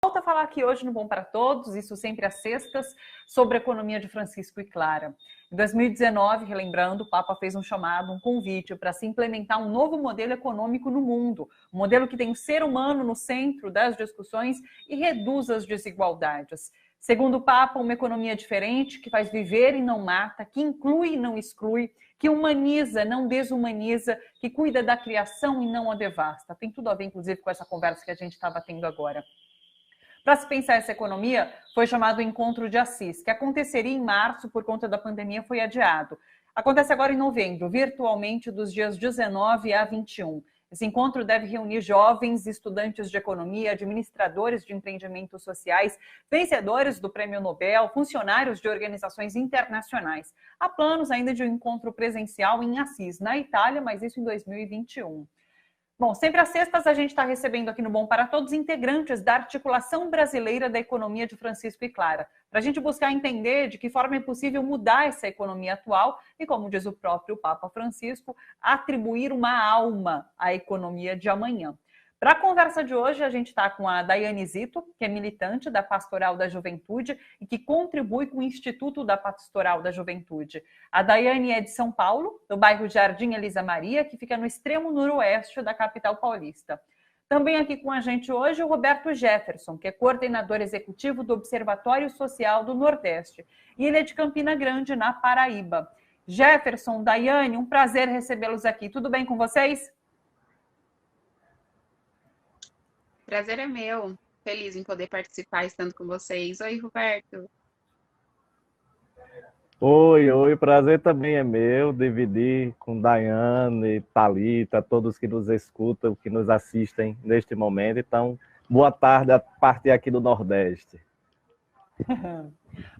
Volto a falar aqui hoje no Bom para Todos, isso sempre às sextas, sobre a economia de Francisco e Clara. Em 2019, relembrando, o Papa fez um chamado, um convite para se implementar um novo modelo econômico no mundo, um modelo que tem o ser humano no centro das discussões e reduz as desigualdades. Segundo o Papa, uma economia diferente, que faz viver e não mata, que inclui e não exclui, que humaniza, não desumaniza, que cuida da criação e não a devasta. Tem tudo a ver, inclusive, com essa conversa que a gente estava tendo agora. Para se pensar essa economia, foi chamado o Encontro de Assis, que aconteceria em março, por conta da pandemia, foi adiado. Acontece agora em novembro, virtualmente dos dias 19 a 21. Esse encontro deve reunir jovens, estudantes de economia, administradores de empreendimentos sociais, vencedores do Prêmio Nobel, funcionários de organizações internacionais. Há planos ainda de um encontro presencial em Assis, na Itália, mas isso em 2021. Bom, sempre às sextas a gente está recebendo aqui no Bom para Todos integrantes da Articulação Brasileira da Economia de Francisco e Clara, para a gente buscar entender de que forma é possível mudar essa economia atual e, como diz o próprio Papa Francisco, atribuir uma alma à economia de amanhã. Para a conversa de hoje, a gente está com a Daiane Zito, que é militante da Pastoral da Juventude e que contribui com o Instituto da Pastoral da Juventude. A Daiane é de São Paulo, do bairro Jardim Elisa Maria, que fica no extremo noroeste da capital paulista. Também aqui com a gente hoje o Roberto Jefferson, que é coordenador executivo do Observatório Social do Nordeste. E ele é de Campina Grande, na Paraíba. Jefferson, Daiane, um prazer recebê-los aqui. Tudo bem com vocês? Prazer é meu. Feliz em poder participar estando com vocês. Oi, Roberto. Oi, prazer também é meu, dividir com Daiane, Thalita, todos que nos escutam, que nos assistem neste momento. Então, boa tarde a partir aqui do Nordeste.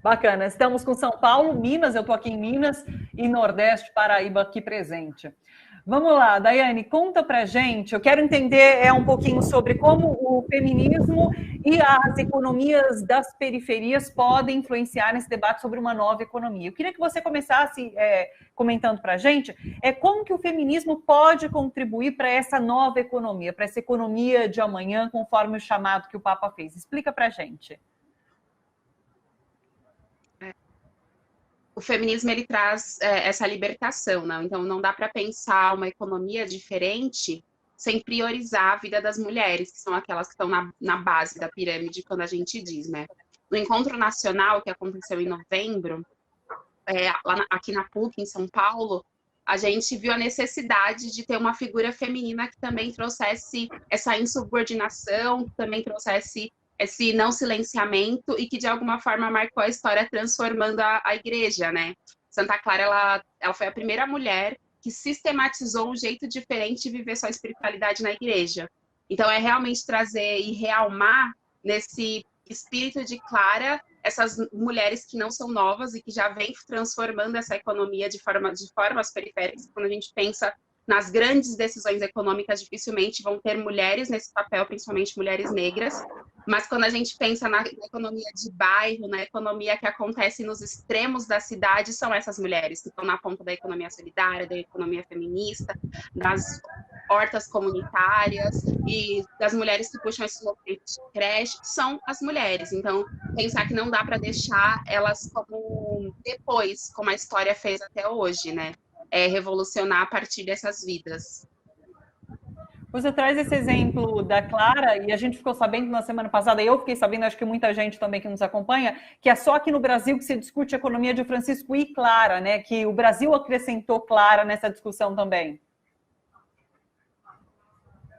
Bacana, estamos com São Paulo, Minas, eu estou aqui em Minas, e Nordeste, Paraíba aqui presente. Vamos lá, Daiane, conta pra gente, eu quero entender um pouquinho sobre como o feminismo e as economias das periferias podem influenciar nesse debate sobre uma nova economia. Eu queria que você começasse comentando pra gente como que o feminismo pode contribuir para essa nova economia, para essa economia de amanhã, conforme o chamado que o Papa fez. Explica pra gente. O feminismo ele traz essa libertação, não? Então não dá para pensar uma economia diferente sem priorizar a vida das mulheres, que são aquelas que estão na base da pirâmide, quando a gente diz, né? No encontro nacional que aconteceu em novembro, aqui na PUC, em São Paulo, a gente viu a necessidade de ter uma figura feminina que também trouxesse essa insubordinação, que também trouxesse esse não silenciamento e que de alguma forma marcou a história transformando a igreja, né? Santa Clara, ela foi a primeira mulher que sistematizou um jeito diferente de viver sua espiritualidade na igreja. Então é realmente trazer e realmar nesse espírito de Clara essas mulheres que não são novas e que já vêm transformando essa economia de formas periféricas. Quando a gente pensa nas grandes decisões econômicas, dificilmente vão ter mulheres nesse papel, principalmente mulheres negras. Mas quando a gente pensa na economia de bairro, na economia que acontece nos extremos da cidade, são essas mulheres que estão na ponta da economia solidária, da economia feminista, das hortas comunitárias e das mulheres que puxam esse movimento de creche, são as mulheres. Então, pensar que não dá para deixar elas como depois, como a história fez até hoje, né? Revolucionar a partir dessas vidas. Você traz esse exemplo da Clara, e a gente ficou sabendo na semana passada, e eu fiquei sabendo, acho que muita gente também que nos acompanha, que é só aqui no Brasil que se discute a economia de Francisco e Clara, né? Que o Brasil acrescentou Clara nessa discussão também.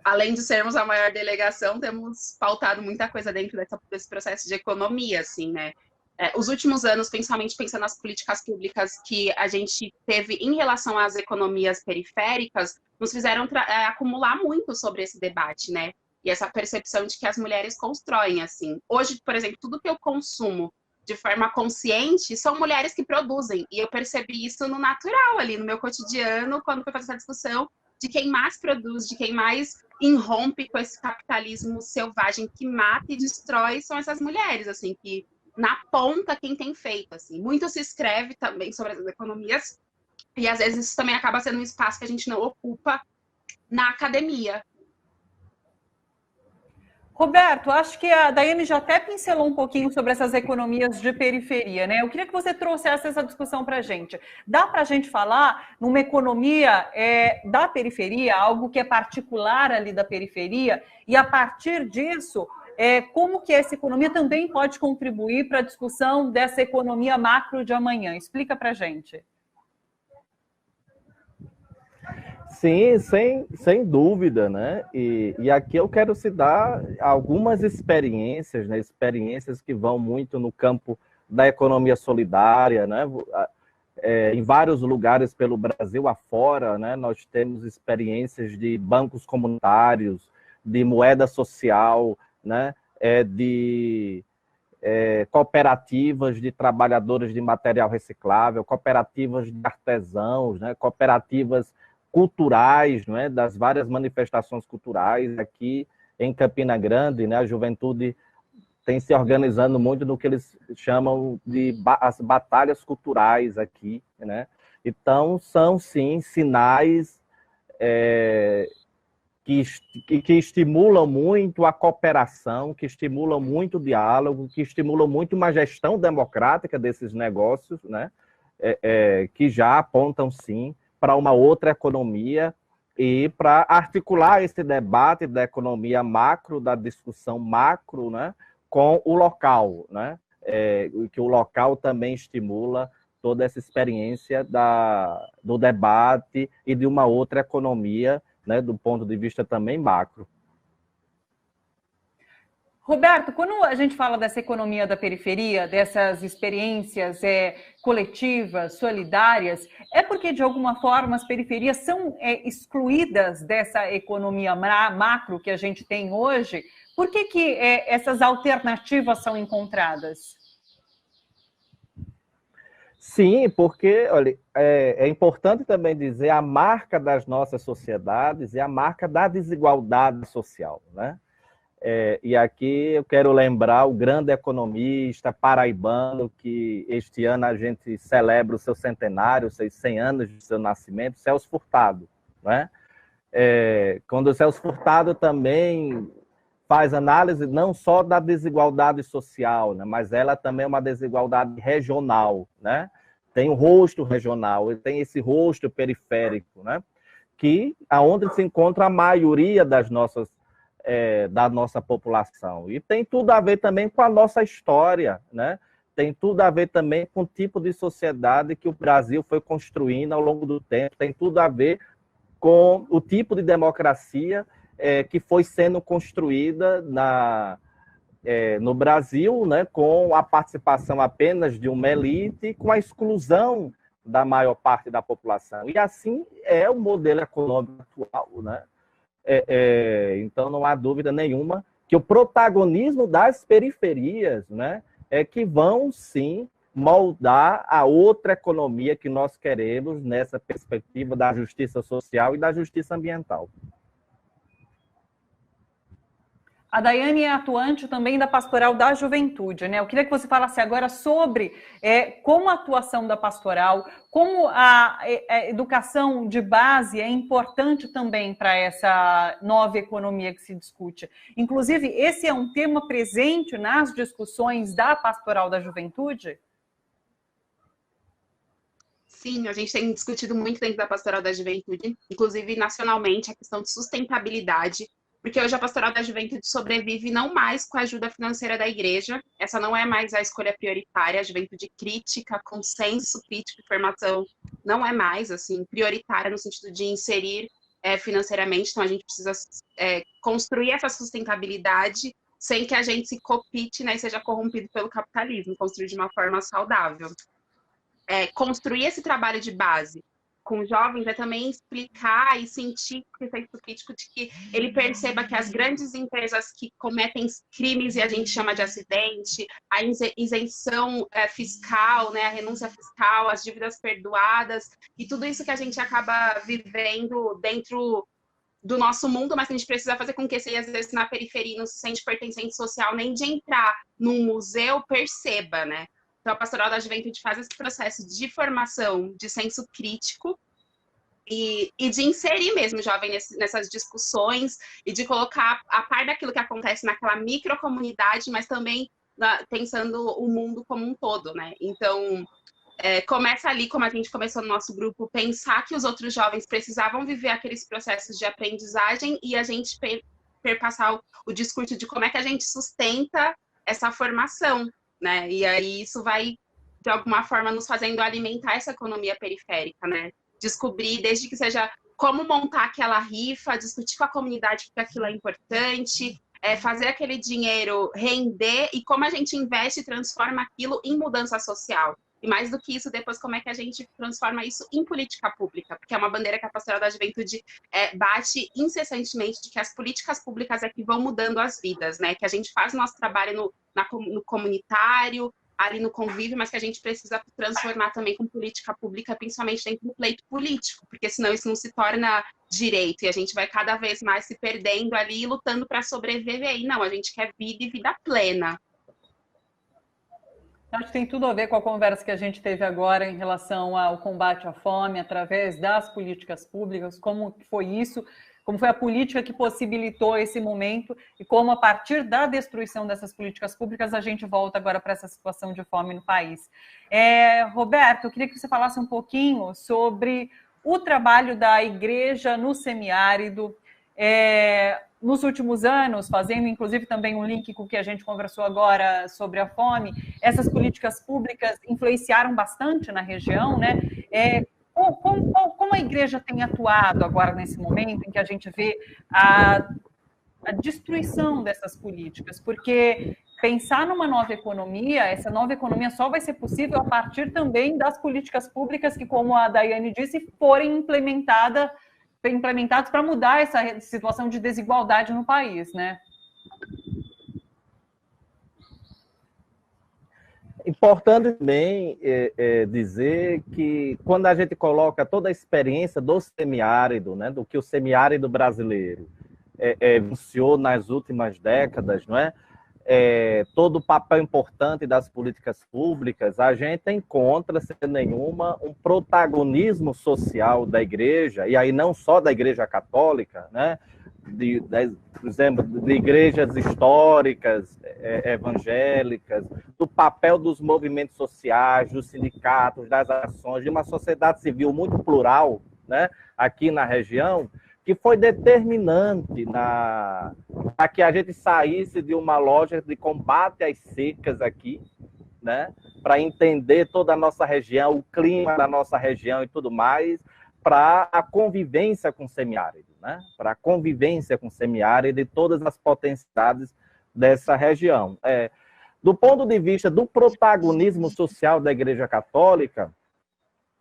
Além de sermos a maior delegação, temos pautado muita coisa dentro desse processo de economia, assim, né? Os últimos anos, principalmente pensando nas políticas públicas que a gente teve em relação às economias periféricas, nos fizeram acumular muito sobre esse debate, né? E essa percepção de que as mulheres constroem, assim. Hoje, por exemplo, tudo que eu consumo de forma consciente são mulheres que produzem. E eu percebi isso no natural, ali, no meu cotidiano, quando foi fazer essa discussão de quem mais produz, de quem mais irrompe com esse capitalismo selvagem que mata e destrói, são essas mulheres, assim, que na ponta quem tem feito, assim. Muito se escreve também sobre as economias e às vezes isso também acaba sendo um espaço que a gente não ocupa na academia. Roberto, acho que a Daiane já até pincelou um pouquinho sobre essas economias de periferia, né? Eu queria que você trouxesse essa discussão para a gente. Dá para a gente falar numa economia da periferia, algo que é particular ali da periferia, e a partir disso, como que essa economia também pode contribuir para a discussão dessa economia macro de amanhã? Explica para a gente. Sim, sem dúvida, né? E aqui eu quero citar algumas experiências, né? Experiências que vão muito no campo da economia solidária, né? Em vários lugares pelo Brasil afora, né? Nós temos experiências de bancos comunitários, de moeda social, né? De cooperativas de trabalhadores de material reciclável, cooperativas de artesãos, né? Cooperativas culturais, não é? Das várias manifestações culturais aqui em Campina Grande, né? A juventude tem se organizando muito no que eles chamam de as batalhas culturais aqui, né? Então, são, sim, sinais que estimulam muito a cooperação, que estimulam muito o diálogo, que estimulam muito uma gestão democrática desses negócios, né? Que já apontam, sim, para uma outra economia e para articular esse debate da economia macro, da discussão macro, né, com o local, né, que o local também estimula toda essa experiência do debate e de uma outra economia, né, do ponto de vista também macro. Roberto, quando a gente fala dessa economia da periferia, dessas experiências coletivas, solidárias, é porque, de alguma forma, as periferias são excluídas dessa economia macro que a gente tem hoje? Por que essas alternativas são encontradas? Sim, porque, olha, é importante também dizer a marca das nossas sociedades é a marca da desigualdade social, né? E aqui eu quero lembrar o grande economista paraibano, que este ano a gente celebra o seu centenário, os seus 100 anos de seu nascimento, Celso Furtado, né? Quando o Celso Furtado também faz análise não só da desigualdade social, né, mas ela também é uma desigualdade regional, né? Tem um rosto regional, tem esse rosto periférico, né? Que aonde se encontra a maioria da nossa população. E tem tudo a ver também com a nossa história, né? Tem tudo a ver também com o tipo de sociedade que o Brasil foi construindo ao longo do tempo, tem tudo a ver com o tipo de democracia que foi sendo construída no Brasil, né? Com a participação apenas de uma elite, com a exclusão da maior parte da população. E assim é o modelo econômico atual, né? Então, não há dúvida nenhuma que o protagonismo das periferias, né, que vão, sim, moldar a outra economia que nós queremos nessa perspectiva da justiça social e da justiça ambiental. A Daiane é atuante também da Pastoral da Juventude, né? Eu queria que você falasse agora sobre como a atuação da pastoral, como a educação de base é importante também para essa nova economia que se discute. Inclusive, esse é um tema presente nas discussões da Pastoral da Juventude? Sim, a gente tem discutido muito dentro da Pastoral da Juventude, inclusive nacionalmente, a questão de sustentabilidade, porque hoje a Pastoral da Juventude sobrevive não mais com a ajuda financeira da igreja, essa não é mais a escolha prioritária, a juventude crítica, consenso crítico e formação não é mais, assim, prioritária no sentido de inserir financeiramente, então a gente precisa construir essa sustentabilidade sem que a gente se copite, né, e seja corrompido pelo capitalismo, construir de uma forma saudável. Construir esse trabalho de base com jovens é também explicar e sentir esse senso crítico de que ele perceba que as grandes empresas que cometem crimes e a gente chama de acidente, a isenção fiscal, né, a renúncia fiscal, as dívidas perdoadas e tudo isso que a gente acaba vivendo dentro do nosso mundo, mas que a gente precisa fazer com que esse, às vezes, na periferia não se sente pertencente social, nem de entrar num museu, perceba, né? Então, a Pastoral da Juventude faz esse processo de formação de senso crítico E de inserir mesmo o jovem nessas discussões e de colocar a par daquilo que acontece naquela microcomunidade, mas também pensando o mundo como um todo, né? Então, começa ali, como a gente começou no nosso grupo, pensar que os outros jovens precisavam viver aqueles processos de aprendizagem e a gente perpassar o discurso de como é que a gente sustenta essa formação, né? E aí isso vai, de alguma forma, nos fazendo alimentar essa economia periférica, né? Descobrir, desde que seja como montar aquela rifa, discutir com a comunidade porque aquilo é importante, fazer aquele dinheiro render e como a gente investe e transforma aquilo em mudança social. E mais do que isso, depois como é que a gente transforma isso em política pública, porque é uma bandeira que a Pastoral da Juventude bate incessantemente de que as políticas públicas é que vão mudando as vidas, né? Que a gente faz o nosso trabalho no comunitário, ali no convívio, mas que a gente precisa transformar também com política pública, principalmente dentro do pleito político, porque senão isso não se torna direito e a gente vai cada vez mais se perdendo ali, lutando para sobreviver. E não, a gente quer vida e vida plena. Acho que tem tudo a ver com a conversa que a gente teve agora em relação ao combate à fome através das políticas públicas, como foi isso, como foi a política que possibilitou esse momento e como, a partir da destruição dessas políticas públicas, a gente volta agora para essa situação de fome no país. Roberto, eu queria que você falasse um pouquinho sobre o trabalho da igreja no semiárido, nos últimos anos, fazendo inclusive também um link com o que a gente conversou agora sobre a fome, essas políticas públicas influenciaram bastante na região, né? Como a igreja tem atuado agora nesse momento em que a gente vê a destruição dessas políticas? Porque pensar numa nova economia, essa nova economia só vai ser possível a partir também das políticas públicas que, como a Daiane disse, forem implementados para mudar essa situação de desigualdade no país, né? Importante também dizer que quando a gente coloca toda a experiência do semiárido, né, do que o semiárido brasileiro vivenciou nas últimas décadas, não é? Todo o papel importante das políticas públicas, a gente encontra, sem nenhuma, um protagonismo social da igreja, e aí não só da igreja católica, né? Por exemplo, de igrejas históricas, evangélicas, do papel dos movimentos sociais, dos sindicatos, das ações, de uma sociedade civil muito plural, né, aqui na região, que foi determinante para que a gente saísse de uma lógica de combate às secas aqui, né, para entender toda a nossa região, o clima da nossa região e tudo mais, para a convivência com o semiárido, né? Para a convivência com o semiárido e todas as potencialidades dessa região. Do ponto de vista do protagonismo social da Igreja Católica,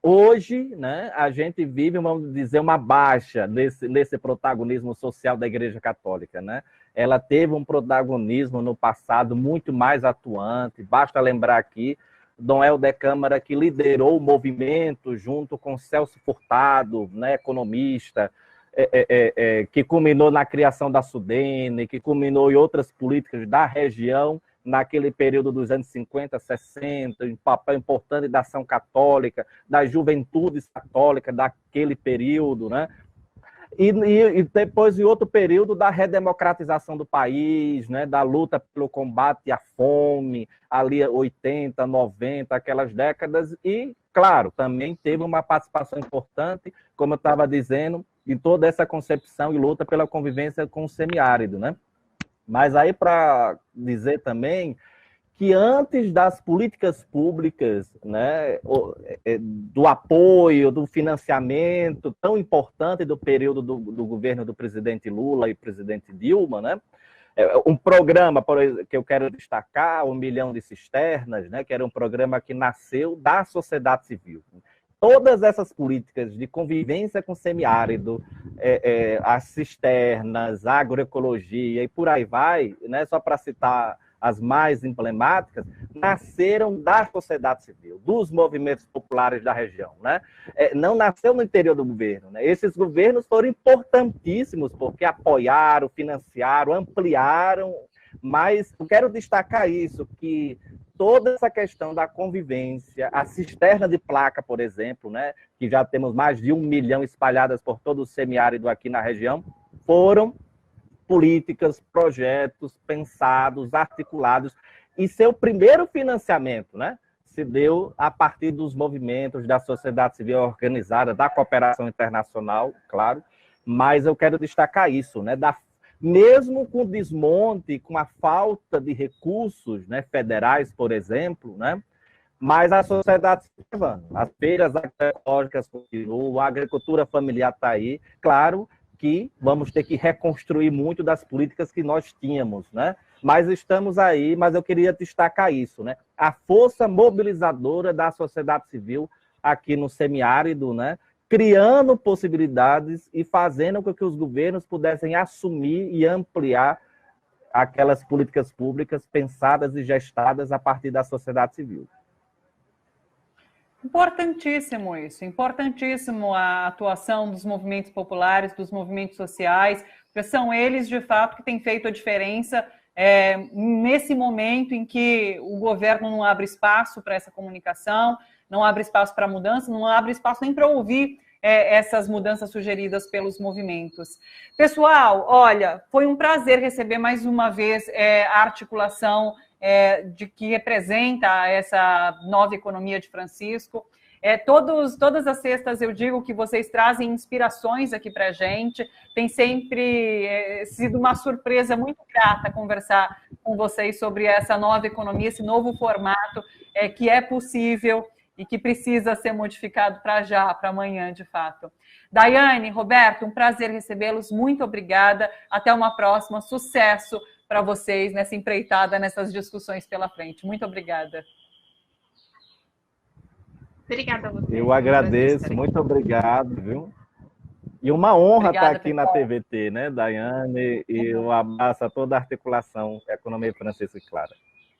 hoje, né, a gente vive, vamos dizer, uma baixa nesse protagonismo social da Igreja Católica, né? Ela teve um protagonismo no passado muito mais atuante, basta lembrar aqui Dom Helder Câmara, que liderou o movimento junto com Celso Furtado, né, economista, que culminou na criação da Sudene, que culminou em outras políticas da região, naquele período dos anos 50, 60, um papel importante da ação católica, das juventudes católicas daquele período, né? E depois, em outro período, da redemocratização do país, né, da luta pelo combate à fome, ali 80, 90, aquelas décadas, e, claro, também teve uma participação importante, como eu estava dizendo, em toda essa concepção e luta pela convivência com o semiárido, né? Mas aí, para dizer também que antes das políticas públicas, né, do apoio, do financiamento tão importante do período do governo do presidente Lula e presidente Dilma, né, um programa, por exemplo, que eu quero destacar, 1 milhão de cisternas, né, que era um programa que nasceu da sociedade civil. Todas essas políticas de convivência com o semiárido, as cisternas, a agroecologia e por aí vai, né, só para citar as mais emblemáticas, nasceram da sociedade civil, dos movimentos populares da região, né? Não nasceu no interior do governo, né? Esses governos foram importantíssimos porque apoiaram, financiaram, ampliaram, mas eu quero destacar isso, que toda essa questão da convivência, a cisterna de placa, por exemplo, né, que já temos mais de 1 milhão espalhadas por todo o semiárido aqui na região, foram políticas, projetos pensados, articulados, e seu primeiro financiamento, né, se deu a partir dos movimentos da sociedade civil organizada, da cooperação internacional, claro, mas eu quero destacar isso, né, mesmo com o desmonte, com a falta de recursos, né, federais, por exemplo, né, mas a sociedade se levando. As feiras agroecológicas continuam, a agricultura familiar está aí. Claro que vamos ter que reconstruir muito das políticas que nós tínhamos, né? Mas estamos aí, mas eu queria destacar isso, né? A força mobilizadora da sociedade civil aqui no semiárido, né? Criando possibilidades e fazendo com que os governos pudessem assumir e ampliar aquelas políticas públicas pensadas e gestadas a partir da sociedade civil. Importantíssimo isso, importantíssimo a atuação dos movimentos populares, dos movimentos sociais, porque são eles, de fato, que têm feito a diferença nesse momento em que o governo não abre espaço para essa comunicação, não abre espaço para mudança, não abre espaço nem para ouvir essas mudanças sugeridas pelos movimentos. Pessoal, olha, foi um prazer receber mais uma vez a articulação de que representa essa nova economia de Francisco. Todas as sextas eu digo que vocês trazem inspirações aqui para a gente. Tem sempre sido uma surpresa muito grata conversar com vocês sobre essa nova economia, esse novo formato que é possível e que precisa ser modificado para já, para amanhã, de fato. Daiane, Roberto, um prazer recebê-los. Muito obrigada. Até uma próxima. Sucesso para vocês nessa empreitada, nessas discussões pela frente. Muito obrigada. Obrigada a você. Eu agradeço, muito obrigado, viu? E uma honra estar aqui pessoal. na TVT, né, Daiane? E um abraço a toda a articulação Economia Francisco e Clara.